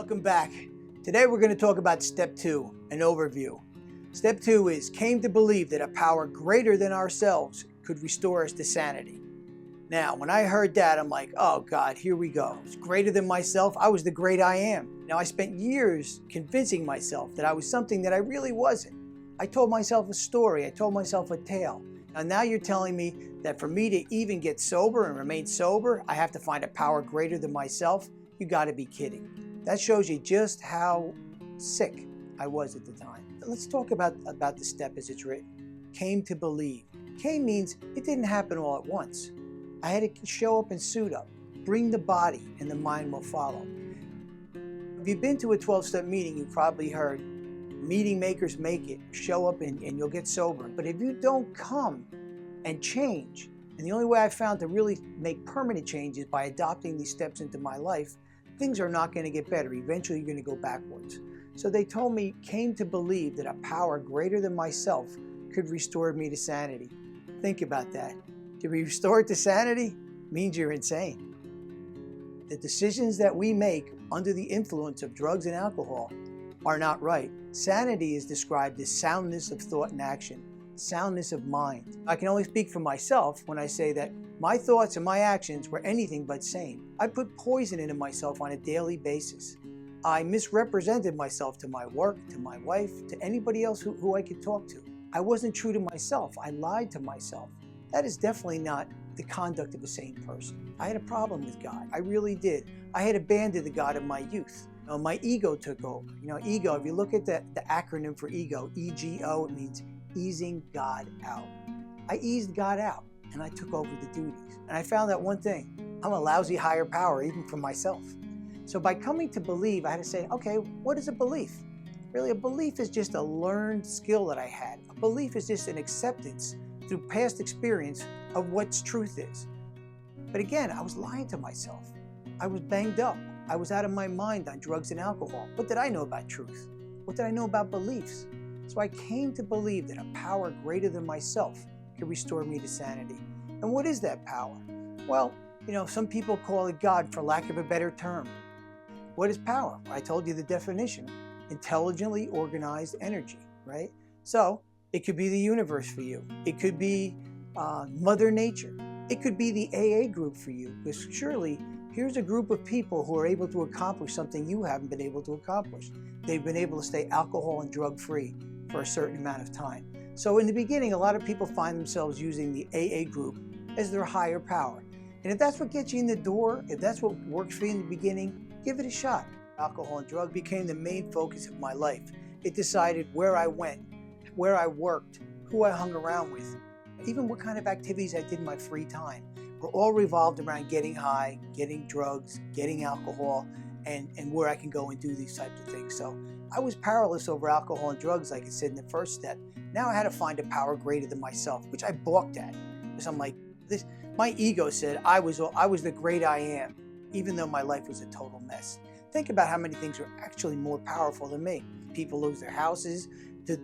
Welcome back. Today we're going to talk about step 2, an overview. Step 2 is came to believe that a power greater than ourselves could restore us to sanity. Now, when I heard that, I'm like, oh God, here we go. It's greater than myself. I was the great I am. Now, I spent years convincing myself that I was something that I really wasn't. I told myself a story. I told myself a tale. And now you're telling me that for me to even get sober and remain sober, I have to find a power greater than myself? You got to be kidding. That shows you just how sick I was at the time. Let's talk about the step as it's written. Came to believe. Came means it didn't happen all at once. I had to show up and suit up. Bring the body and the mind will follow. If you've been to a 12-step meeting, you've probably heard, meeting makers make it. Show up and you'll get sober. But if you don't come and change, and the only way I found to really make permanent change is by adopting these steps into my life, things are not going to get better. Eventually, you're going to go backwards. So they told me, came to believe that a power greater than myself could restore me to sanity. Think about that. To be restored to sanity means you're insane. The decisions that we make under the influence of drugs and alcohol are not right. Sanity is described as soundness of thought and action, soundness of mind. I can only speak for myself when I say that my thoughts and my actions were anything but sane. I put poison into myself on a daily basis. I misrepresented myself to my work, to my wife, to anybody else who I could talk to. I wasn't true to myself. I lied to myself. That is definitely not the conduct of a sane person. I had a problem with God. I really did. I had abandoned the God of my youth. My ego took over. Ego, if you look at the acronym for ego, EGO, it means easing God out. I eased God out and I took over the duties. And I found out one thing, I'm a lousy higher power even for myself. So by coming to believe, I had to say, okay, what is a belief? Really, a belief is just a learned skill that I had. A belief is just an acceptance through past experience of what truth is. But again, I was lying to myself. I was banged up. I was out of my mind on drugs and alcohol. What did I know about truth? What did I know about beliefs? So I came to believe that a power greater than myself could restore me to sanity. And what is that power? Well, some people call it God for lack of a better term. What is power? I told you the definition. Intelligently organized energy, right? So it could be the universe for you. It could be Mother Nature. It could be the AA group for you, because surely here's a group of people who are able to accomplish something you haven't been able to accomplish. They've been able to stay alcohol and drug free for a certain amount of time. So in the beginning, a lot of people find themselves using the AA group as their higher power. And if that's what gets you in the door, if that's what works for you in the beginning, give it a shot. Alcohol and drug became the main focus of my life. It decided where I went, where I worked, who I hung around with, even what kind of activities I did in my free time. Were all revolved around getting high, getting drugs, getting alcohol, and where I can go and do these types of things. So I was powerless over alcohol and drugs, like I said in the first step. Now I had to find a power greater than myself, which I balked at. Because I'm like, my ego said I was the great I am, even though my life was a total mess. Think about how many things are actually more powerful than me. People lose their houses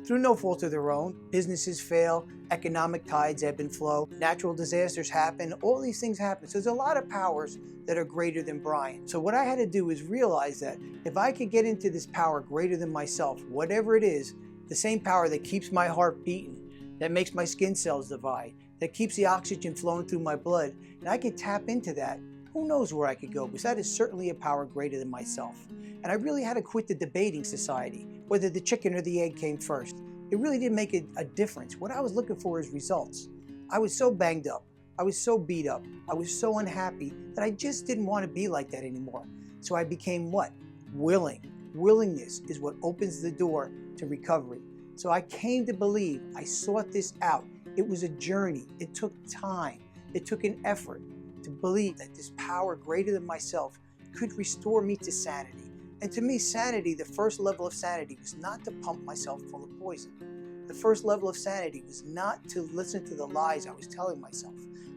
through no fault of their own. Businesses fail, economic tides ebb and flow, natural disasters happen, all these things happen. So there's a lot of powers that are greater than Brian. So what I had to do is realize that if I could get into this power greater than myself, whatever it is, the same power that keeps my heart beating, that makes my skin cells divide, that keeps the oxygen flowing through my blood, and I could tap into that, who knows where I could go, because that is certainly a power greater than myself. And I really had to quit the debating society, whether the chicken or the egg came first. It really didn't make a difference. What I was looking for is results. I was so banged up. I was so beat up. I was so unhappy that I just didn't want to be like that anymore. So I became what? Willing. Willingness is what opens the door to recovery. So I came to believe. I sought this out. It was a journey. It took time. It took an effort to believe that this power greater than myself could restore me to sanity. And to me, sanity, the first level of sanity, was not to pump myself full of poison. The first level of sanity was not to listen to the lies I was telling myself.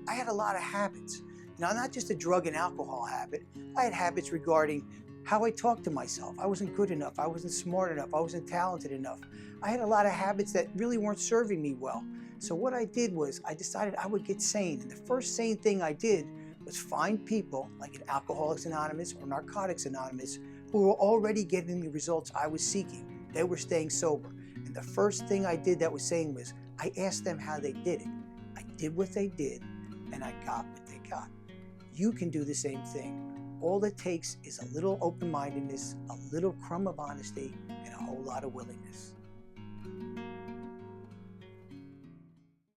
I had a lot of habits. Not just a drug and alcohol habit. I had habits regarding how I talked to myself. I wasn't good enough. I wasn't smart enough. I wasn't talented enough. I had a lot of habits that really weren't serving me well. So what I did was I decided I would get sane. And the first sane thing I did was find people like an Alcoholics Anonymous or Narcotics Anonymous people were already getting the results I was seeking. They were staying sober. And the first thing I did that was saying was, I asked them how they did it. I did what they did, and I got what they got. You can do the same thing. All it takes is a little open-mindedness, a little crumb of honesty, and a whole lot of willingness.